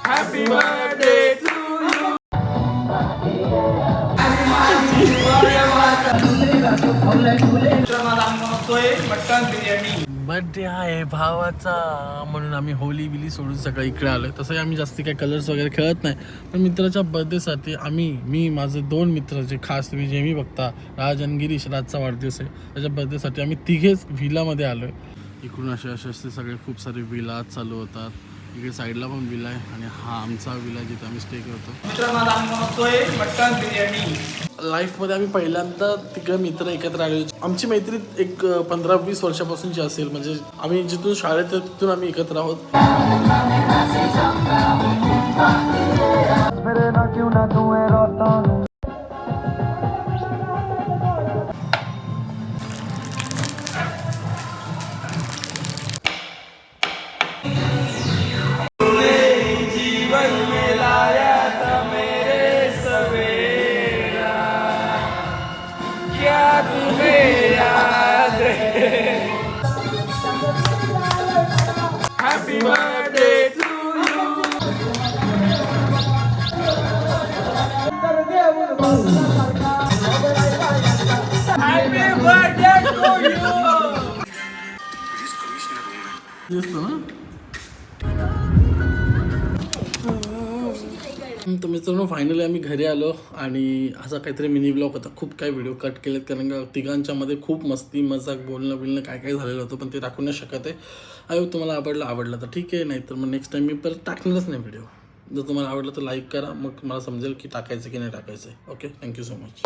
Happy birthday to you. Mutton biryani. Birthday आहे भावाचा म्हणून आम्ही होली बिली सोडून सगळं इकडे आलोय. तसंही आम्ही जास्ती काही कलर्स वगैरे खेळत नाही, पण मित्राच्या बर्थडेसाठी मी माझे 2 मित्र जे खास तुम्ही जे मी बघता, राज आणि गिरीश, राजचा वाढदिवस आहे त्याच्या बर्थडेसाठी आम्ही तिघेच व्हिलामध्ये आलोय. इकडून असे सगळे खूप सारे विला चालू होतात. इकडे साईडला पण विला आहे आणि हा आमचा विला जिथे आम्ही स्टे करतो. मटन बिर्याणी. लाईफमध्ये आम्ही पहिल्यांदा तिघं मित्र एकत्र आलो. आमची मैत्री एक 15-20 वर्षापासूनची असेल. म्हणजे आम्ही जिथून शाळेत तिथून आम्ही एकत्र आहोत. Happy birthday to you. Happy birthday to you. दिसतो ना. तर मित्रांनो फायनली आम्ही घरी आलो आणि असा काहीतरी मिनी ब्लॉग होता. खूप काही व्हिडिओ कट केलेत कारण का तिघांच्या मध्ये खूप मस्ती मजाक बोलणं काय काय झालेलं होतं, पण ते टाकू नाही शकत आहे. आयो तुम्हाला आवडला तर ठीक आहे, नाहीतर मग नेक्स्ट टाइम मी परत टाकणारच नाही व्हिडिओ. जर तुम्हाला आवडलं तर लाईक करा, मग मला समजेल की टाकायचं की नाही टाकायचं. Okay, thank you so much.